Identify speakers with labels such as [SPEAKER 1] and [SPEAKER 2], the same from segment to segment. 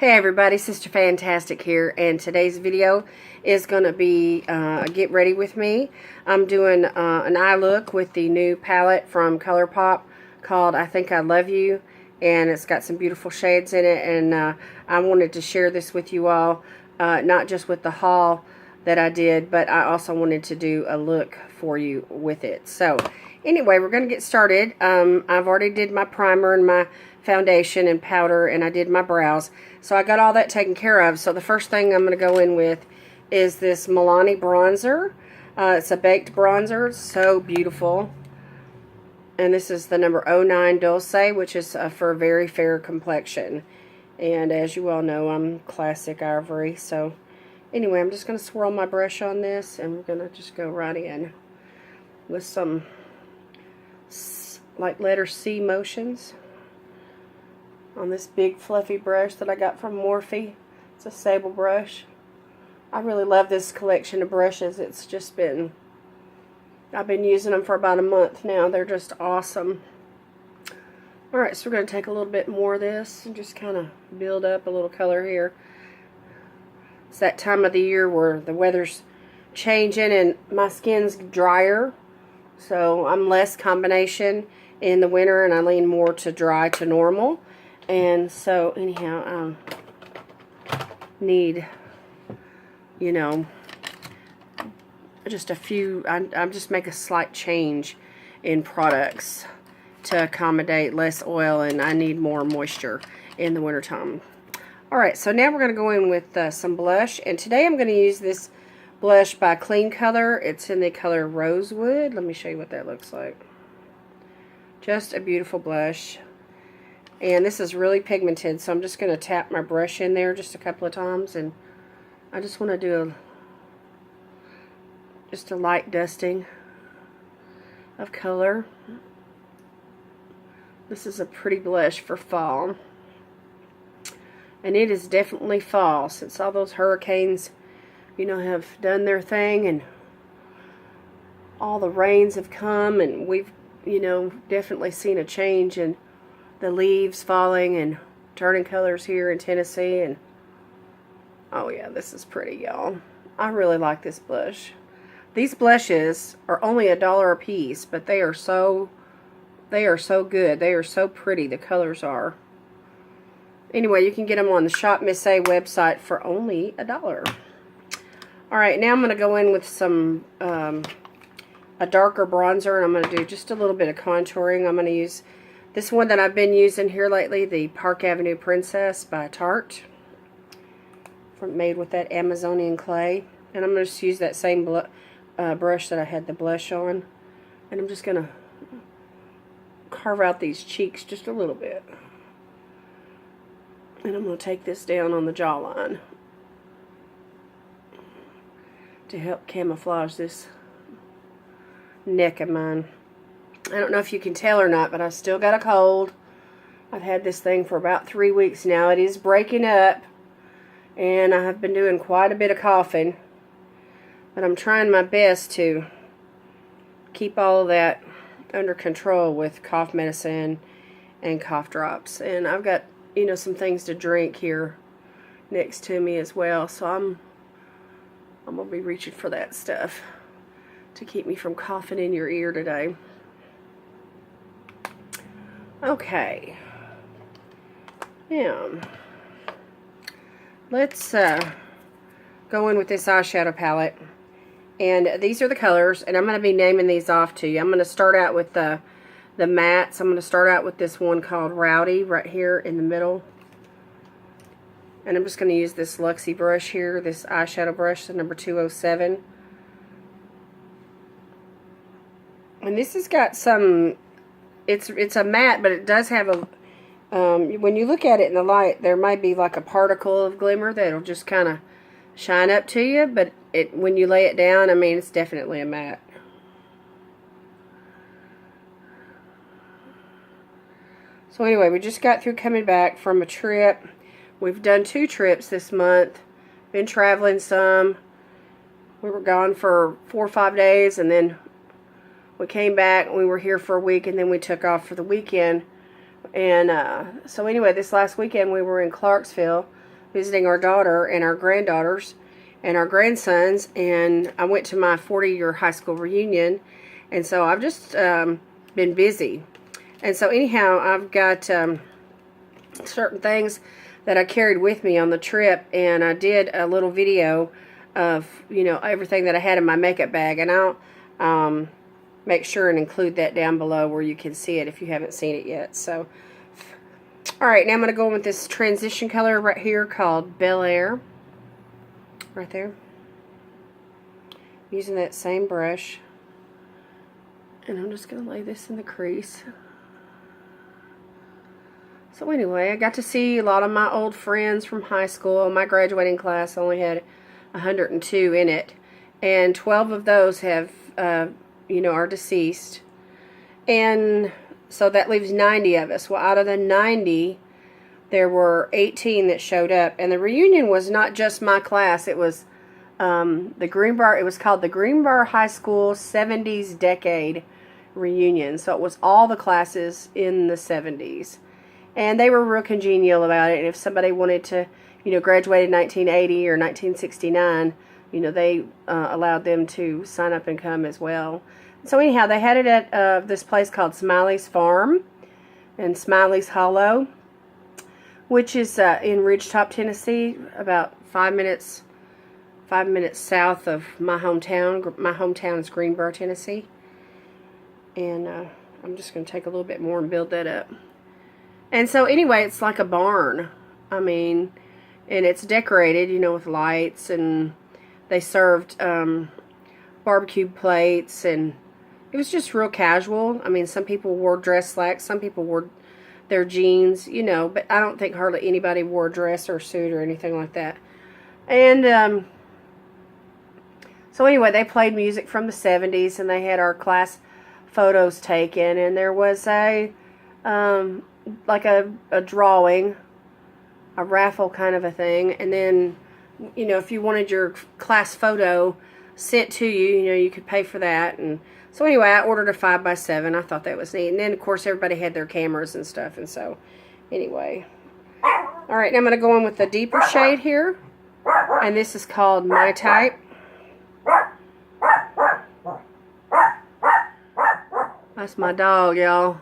[SPEAKER 1] Hey everybody, Sister Fantastic here, and today's video is going to be Get Ready With Me. I'm doing an eye look with the new palette from ColourPop called I Think I Love You, and it's got some beautiful shades in it, and I wanted to share this with you all, not just with the haul that I did, but I also wanted to do a look for you with it. So anyway, we're going to get started. I've already did my primer and my foundation and powder, and I did my brows, so I got all that taken care of. So the first thing I'm going to go in with is this Milani bronzer. It's a baked bronzer. It's so beautiful, and this is the number 09 Dulce, which is for a very fair complexion, and as you all know, I'm classic ivory. So anyway, I'm just going to swirl my brush on this, and we're going to just go right in with some like letter C motions on this big fluffy brush that I got from Morphe. It's a sable brush. I really love this collection of brushes. It's just been, I've been using them for about a month now. They're just awesome. Alright, so we're going to take a little bit more of this and just kind of build up a little color here. It's that time of the year where the weather's changing and my skin's drier, so I'm less combination in the winter and I lean more to dry to normal. And so anyhow, I need, you know, just a few, I just make a slight change in products to accommodate less oil, and I need more moisture in the wintertime. Alright, so now we're going to go in with some blush, and today I'm going to use this blush by Clean Color. It's in the color Rosewood. Let me show you what that looks like. Just a beautiful blush. And this is really pigmented, so I'm just going to tap my brush in there just a couple of times, and I just want to do just a light dusting of color. This is a pretty blush for fall, and it is definitely fall since all those hurricanes, you know, have done their thing, and all the rains have come, and we've, you know, definitely seen a change in the leaves falling and turning colors here in Tennessee. And oh yeah, this is pretty, y'all. I really like this blush. These blushes are only $1 a piece, but they are so good. They are so pretty, the colors are. Anyway, you can get them on the Shop Miss A website for only $1. Alright, now I'm going to go in with some a darker bronzer, and I'm going to do just a little bit of contouring. I'm going to use this one that I've been using here lately, the Park Avenue Princess by Tarte, made with that Amazonian clay. And I'm going to just use that same brush that I had the blush on, and I'm just going to carve out these cheeks just a little bit. And I'm going to take this down on the jawline to help camouflage this neck of mine. I don't know if you can tell or not, but I still got a cold. I've had this thing for about 3 weeks now. It is breaking up, and I have been doing quite a bit of coughing, but I'm trying my best to keep all of that under control with cough medicine and cough drops. And I've got, you know, some things to drink here next to me as well, so I'm gonna be reaching for that stuff to keep me from coughing in your ear today. Okay, now let's go in with this eyeshadow palette, and these are the colors, and I'm going to be naming these off to you. I'm going to start out with the mattes. I'm going to start out with this one called Rowdy right here in the middle, and I'm just going to use this Luxie brush here, this eyeshadow brush, the number 207, and this has got some, it's a matte, but it does have a, when you look at it in the light, there might be like a particle of glimmer that'll just kind of shine up to you, but when you lay it down, I mean, it's definitely a matte. So anyway, we just got through coming back from a trip. We've done 2 trips this month. Been traveling some. We were gone for 4 or 5 days, and then we came back, and we were here for a week, and then we took off for the weekend. And so anyway, this last weekend we were in Clarksville visiting our daughter and our granddaughters and our grandsons, and I went to my 40-year high school reunion, and so I've just been busy. And so anyhow, I've got certain things that I carried with me on the trip, and I did a little video of, you know, everything that I had in my makeup bag, and I'll make sure and include that down below where you can see it if you haven't seen it yet. So, alright, now I'm going to go in with this transition color right here called Bel Air. Right there. Using that same brush. And I'm just going to lay this in the crease. So anyway, I got to see a lot of my old friends from high school. My graduating class only had 102 in it. And 12 of those have, you know, are deceased. And so that leaves 90 of us. Well, out of the 90, there were 18 that showed up. And the reunion was not just my class. It was the Greenbrier. It was called the Greenbrier High School 70s Decade Reunion. So it was all the classes in the 70s. And they were real congenial about it. And if somebody wanted to, you know, graduate in 1980 or 1969, you know, they allowed them to sign up and come as well. So anyhow, they had it at this place called Smiley's Farm in Smiley's Hollow, which is in Ridgetop, Tennessee, about 5 minutes south of my hometown. My hometown is Greenbrier, Tennessee. And I'm just going to take a little bit more and build that up. And so anyway, it's like a barn. I mean, and it's decorated, you know, with lights, and they served barbecue plates, and it was just real casual. I mean, some people wore dress slacks, some people wore their jeans, you know, but I don't think hardly anybody wore a dress or a suit or anything like that. And so anyway, they played music from the 70s, and they had our class photos taken, and there was a like a drawing, a raffle kind of a thing, and then, you know, if you wanted your class photo sent to you, you know, you could pay for that. And so anyway, I ordered a 5x7. I thought that was neat. And then, of course, everybody had their cameras and stuff. And so, anyway. Alright, now I'm going to go in with the deeper shade here. And this is called My Type. That's my dog, y'all.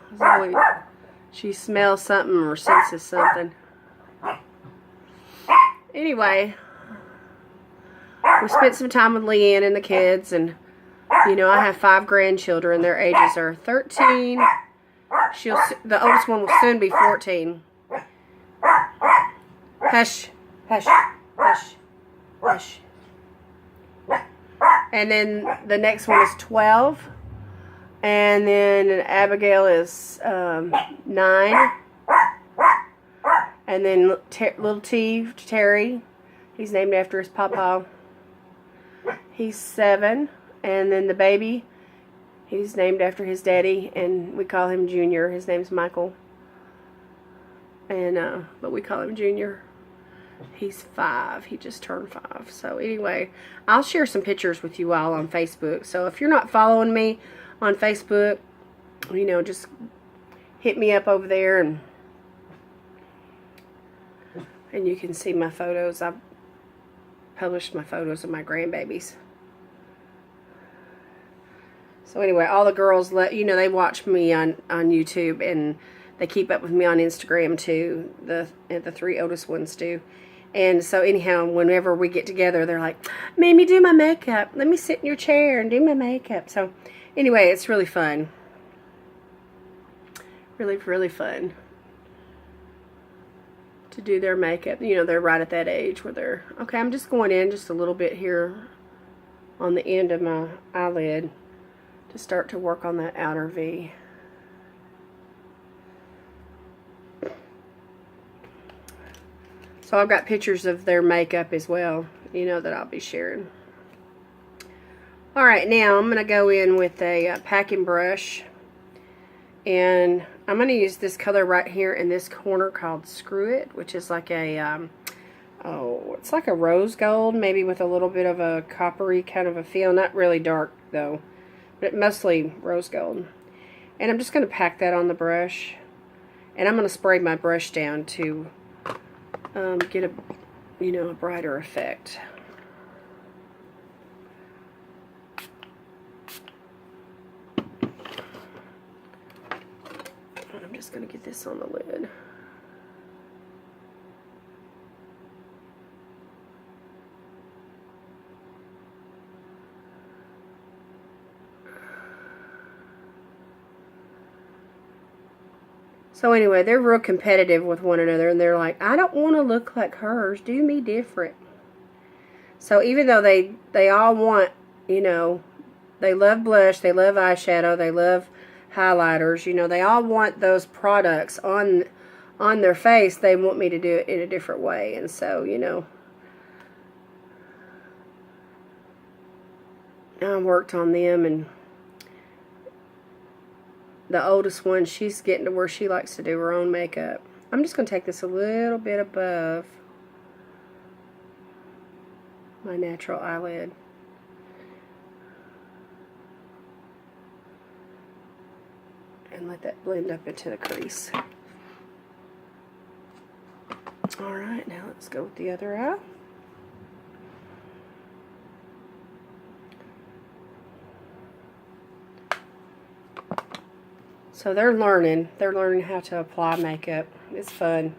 [SPEAKER 1] She smells something or senses something. Anyway, we spent some time with Leanne and the kids, and, you know, I have 5 grandchildren. Their ages are 13. The oldest one will soon be 14. Hush, hush, hush, hush. And then the next one is 12. And then Abigail is 9. And then little T, Terry, he's named after his papa. He's 7. And then the baby, he's named after his daddy, and we call him Junior. His name's Michael. And but we call him Junior. He's 5. He just turned 5. So anyway, I'll share some pictures with you all on Facebook. So if you're not following me on Facebook, you know, just hit me up over there, and you can see my photos. I've published my photos of my grandbabies. So anyway, all the girls, you know, they watch me on YouTube, and they keep up with me on Instagram too. The 3 oldest ones do. And so anyhow, whenever we get together, they're like, "Mamie, do my makeup. Let me sit in your chair and do my makeup." So anyway, it's really fun. Really, really fun to do their makeup. You know, they're right at that age where they're, okay, I'm just going in just a little bit here on the end of my eyelid to start to work on that outer V. So I've got pictures of their makeup as well, you know, that I'll be sharing. Alright, now I'm going to go in with a packing brush, and I'm going to use this color right here in this corner called Screw It, which is like a, it's like a rose gold, maybe with a little bit of a coppery kind of a feel. Not really dark though, but mostly rose gold. And I'm just going to pack that on the brush, and I'm going to spray my brush down to get you know, a brighter effect. I'm just going to get this on the lid. So anyway, they're real competitive with one another, and they're like, I don't want to look like hers. Do me different. So even though they all want, you know, they love blush, they love eyeshadow, they love highlighters, you know, they all want those products on their face. They want me to do it in a different way. And so, you know, I worked on them, and the oldest one, she's getting to where she likes to do her own makeup. I'm just going to take this a little bit above my natural eyelid. And let that blend up into the crease. Alright, now let's go with the other eye. So they're learning how to apply makeup. It's fun.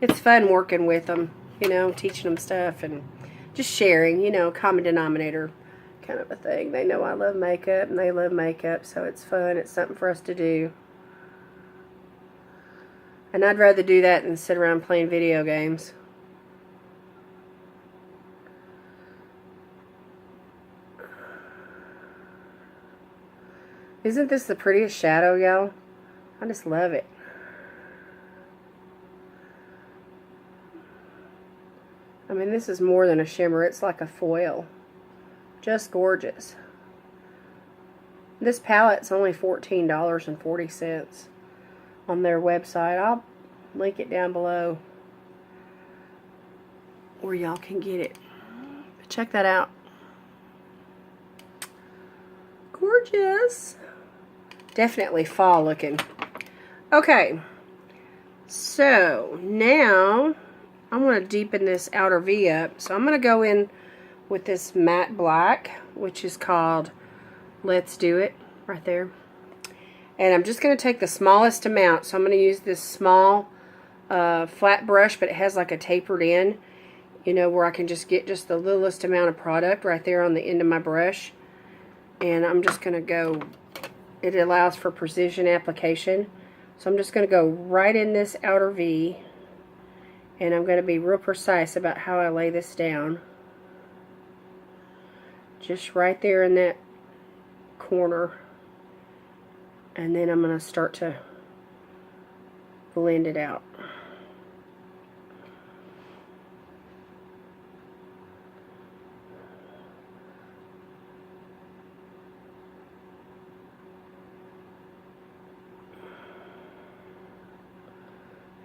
[SPEAKER 1] It's fun working with them, you know, teaching them stuff and just sharing, you know, common denominator kind of a thing. They know I love makeup and they love makeup, so it's fun. It's something for us to do. And I'd rather do that than sit around playing video games. Isn't this the prettiest shadow, y'all? I just love it. I mean, this is more than a shimmer. It's like a foil. Just gorgeous. This palette's only $14.40 on their website. I'll link it down below where y'all can get it. But check that out. Gorgeous. Definitely fall looking. Okay, so now I want to deepen this outer V up. So I'm going to go in with this matte black, which is called Let's Do It, right there. And I'm just going to take the smallest amount. So I'm going to use this small flat brush, but it has like a tapered end, you know, where I can just get just the littlest amount of product right there on the end of my brush. And I'm just going to go, it allows for precision application. So I'm just going to go right in this outer V. And I'm going to be real precise about how I lay this down. Just right there in that corner. And then I'm going to start to blend it out.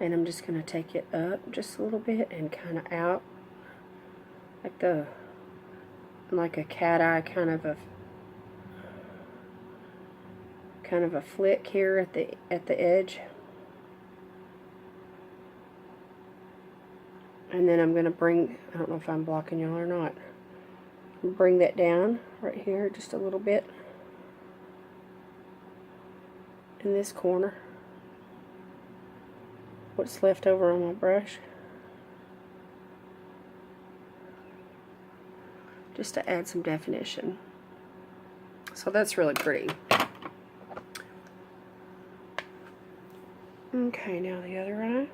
[SPEAKER 1] And I'm just going to take it up just a little bit and kind of out like a cat eye kind of a flick here at the edge. And then I'm going to bring, I don't know if I'm blocking y'all or not, bring that down right here just a little bit in this corner. What's left over on my brush, just to add some definition. So that's really pretty. Okay, now the other eye.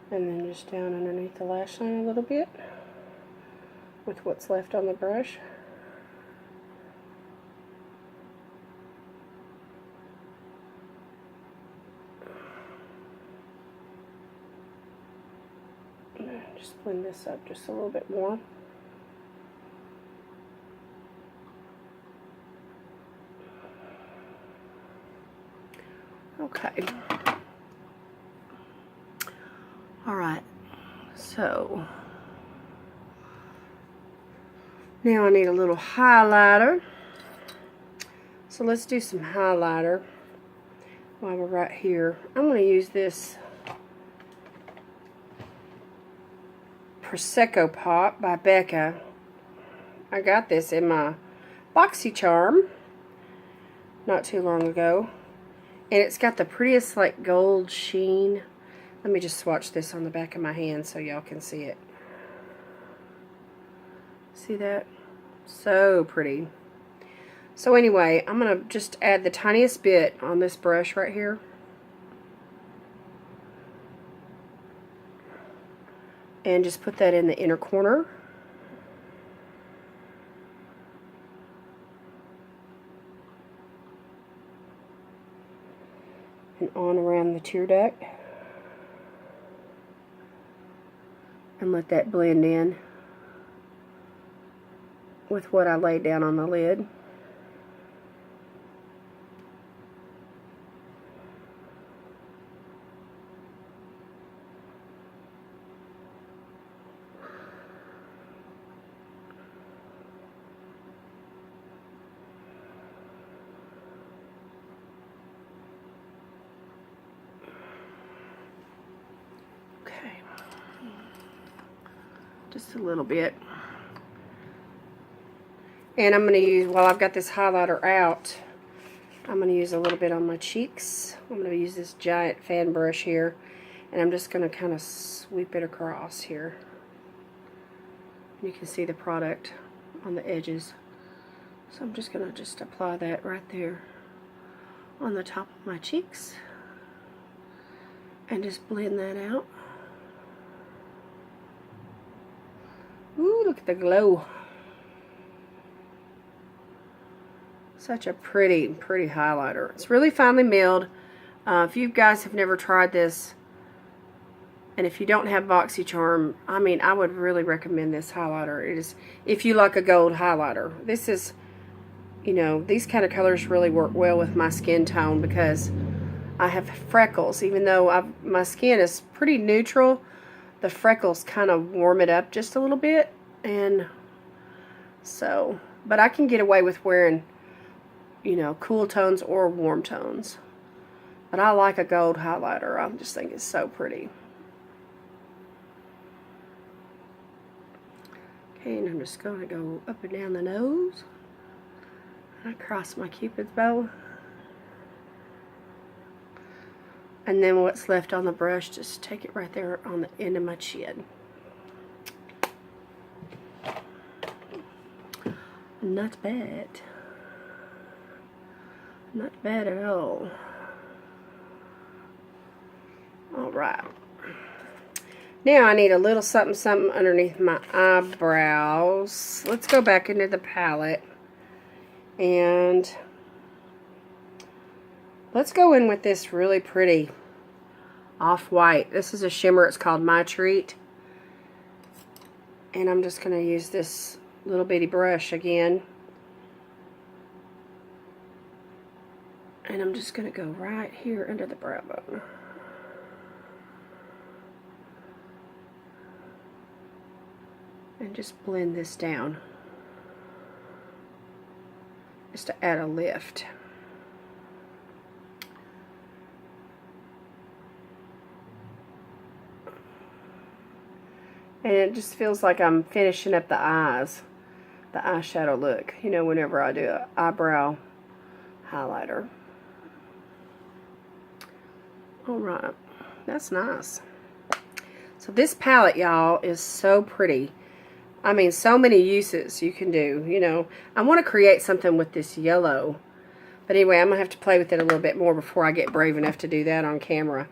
[SPEAKER 1] And then just down underneath the lash line a little bit with what's left on the brush. Just blend this up just a little bit more. Okay. Alright, so now I need a little highlighter. So let's do some highlighter while we're right here. I'm going to use this Prosecco Pop by Becca. I got this in my BoxyCharm not too long ago. And it's got the prettiest like gold sheen. Let me just swatch this on the back of my hand so y'all can see it. See that? So pretty. So anyway, I'm going to just add the tiniest bit on this brush right here. And just put that in the inner corner. And on around the tear duct. And let that blend in with what I laid down on the lid. Just a little bit. And I'm going to use, while I've got this highlighter out, I'm going to use a little bit on my cheeks. I'm going to use this giant fan brush here, and I'm just going to kind of sweep it across here. You can see the product on the edges. So I'm just going to just apply that right there on the top of my cheeks and just blend that out. Ooh, look at the glow. Such a pretty, pretty highlighter. It's really finely milled. If you guys have never tried this, and if you don't have BoxyCharm, I mean, I would really recommend this highlighter. It is, if you like a gold highlighter. This is, you know, these kind of colors really work well with my skin tone because I have freckles. Even though my skin is pretty neutral, the freckles kind of warm it up just a little bit. And so, but I can get away with wearing, you know, cool tones or warm tones. But I like a gold highlighter. I just think it's so pretty. Okay, and I'm just going to go up and down the nose. And across my Cupid's bow. And then what's left on the brush, just take it right there on the end of my chin. Not bad. Not bad at all. Alright. Now I need a little something something underneath my eyebrows. Let's go back into the palette. And let's go in with this really pretty off-white. This is a shimmer. It's called My Treat. And I'm just going to use this little bitty brush again. And I'm just going to go right here under the brow bone. And just blend this down. Just to add a lift. And it just feels like I'm finishing up the eyes. The eyeshadow look. You know, whenever I do an eyebrow highlighter. Alright. That's nice. So this palette, y'all, is so pretty. I mean, so many uses you can do. You know, I want to create something with this yellow. But anyway, I'm going to have to play with it a little bit more before I get brave enough to do that on camera.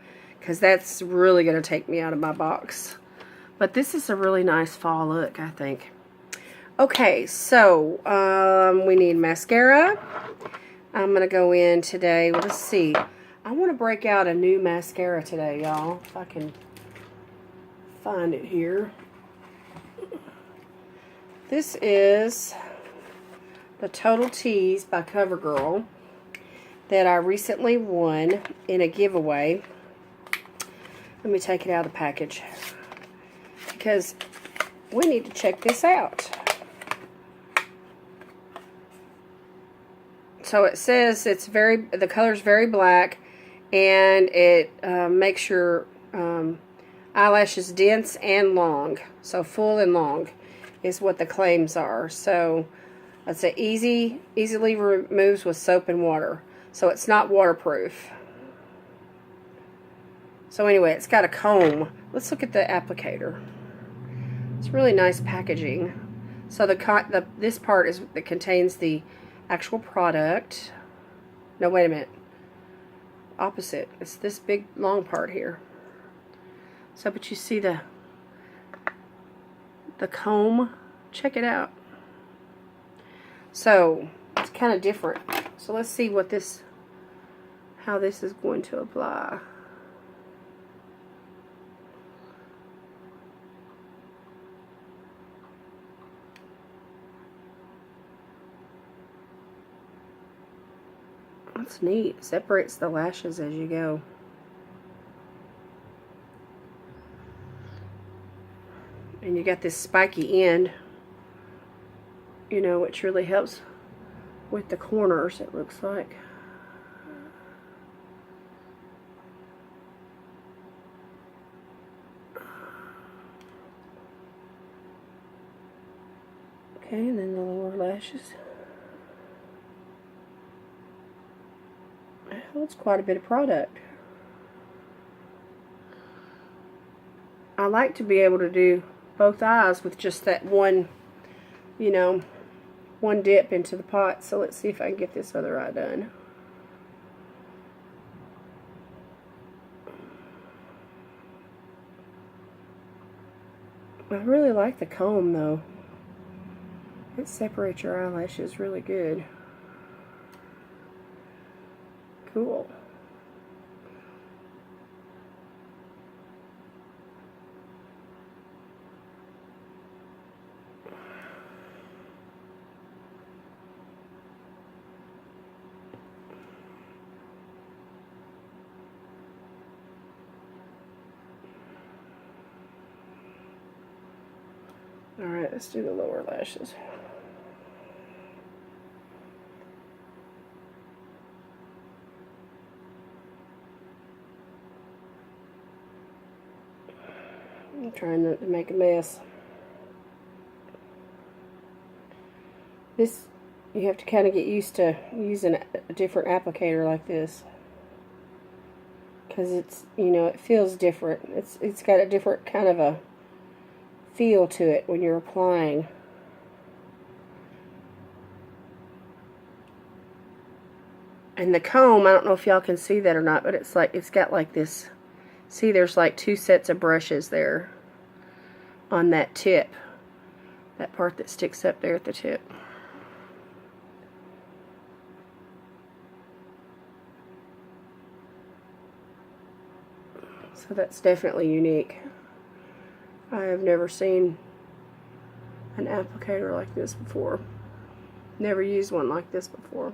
[SPEAKER 1] because that's really going to take me out of my box. But this is a really nice fall look, I think. Okay, so we need mascara. I'm going to go in today. Well, let's see. I want to break out a new mascara today, y'all. If I can find it here. This is the Total Tease by CoverGirl that I recently won in a giveaway. Let me take it out of the package because we need to check this out. So it says the color's very black, and it makes your eyelashes dense and long. So full and long is what the claims are. So it's easily removes with soap and water. So it's not waterproof. So anyway, it's got a comb. Let's look at the applicator. It's really nice packaging. So this part that contains the actual product. No, wait a minute. Opposite. It's this big long part here. So, but you see the comb. Check it out. So it's kind of different. So let's see how this is going to apply. That's neat. It separates the lashes as you go. And you got this spiky end, you know, which really helps with the corners, it looks like. Okay, and then the lower lashes. Well, it's quite a bit of product. I like to be able to do both eyes with just that one, you know, one dip into the pot. So let's see if I can get this other eye done. I really like the comb though. It separates your eyelashes really good. Cool. Alright, let's do the lower lashes. I'm trying not to make a mess. This, you have to kind of get used to using a different applicator like this. Because it's, you know, it feels different. It's got a different kind of a feel to it when you're applying. And the comb, I don't know if y'all can see that or not, but it's got like this, see there's like two sets of brushes there on that tip, that part that sticks up there at the tip. So that's definitely unique. I have never seen an applicator like this before. Never used one like this before.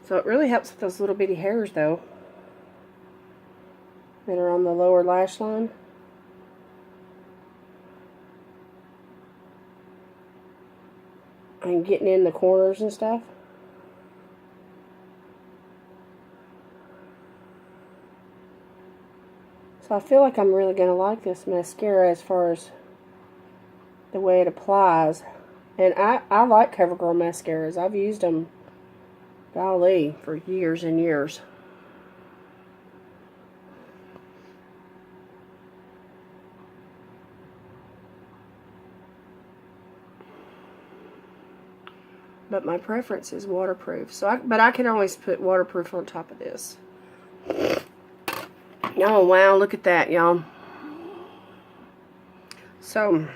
[SPEAKER 1] So it really helps with those little bitty hairs though that are on the lower lash line. and getting in the corners and stuff. So I feel like I'm really going to like this mascara as far as the way it applies. And I like CoverGirl mascaras. I've used them, golly, for years and years. But my preference is waterproof. But I can always put waterproof on top of this. Oh, wow, look at that, y'all. So,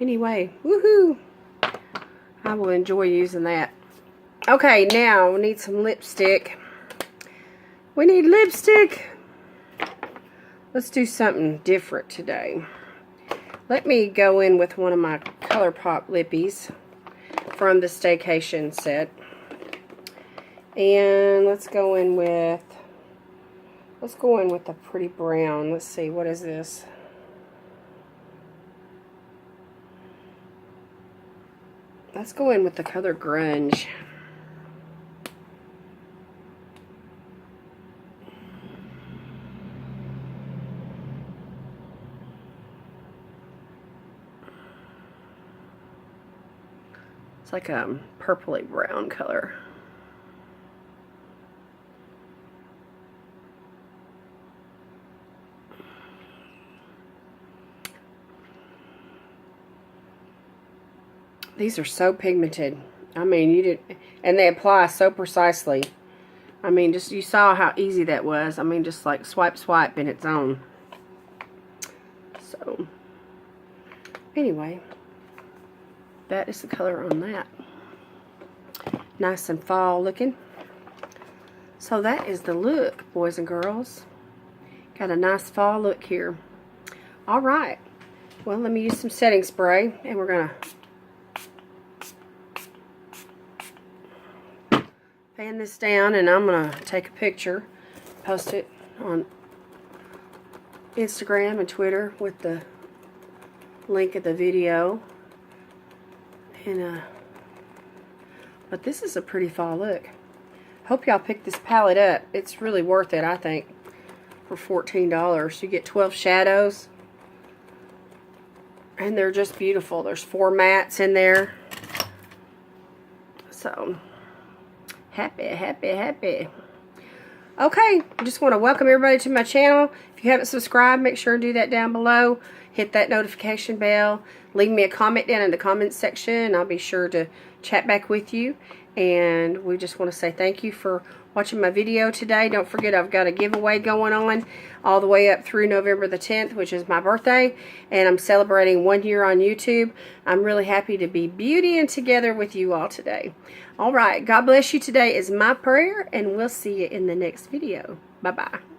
[SPEAKER 1] anyway, woohoo! I will enjoy using that. Okay, now we need some lipstick. We need lipstick. Let's do something different today. Let me go in with one of my ColourPop Lippies from the Staycation set. And let's go in with a pretty brown. Let's see, what is this? Let's go in with the color Grunge. It's like a purpley brown color. These are so pigmented. I mean, and they apply so precisely. I mean, just you saw how easy that was. I mean, just like swipe, swipe in its own. So, anyway, that is the color on that. Nice and fall looking. So that is the look, boys and girls. Got a nice fall look here. All right. Well, let me use some setting spray, and we're gonna fan this down, and I'm gonna take a picture, post it on Instagram and Twitter with the link of the video. And but this is a pretty fall look. Hope y'all pick this palette up. It's really worth it, I think, for $14. You get 12 shadows, and they're just beautiful. There's 4 mattes in there. So happy, happy, happy. Okay, I just want to welcome everybody to my channel. If you haven't subscribed, make sure and do that down below. Hit that notification bell. Leave me a comment down in the comments section, and I'll be sure to chat back with you. And we just want to say thank you for watching my video today. Don't forget, I've got a giveaway going on all the way up through November the 10th, which is my birthday, and I'm celebrating 1 year on YouTube. I'm really happy to be beautying together with you all today. All right, God bless you today is my prayer, and we'll see you in the next video. Bye-bye.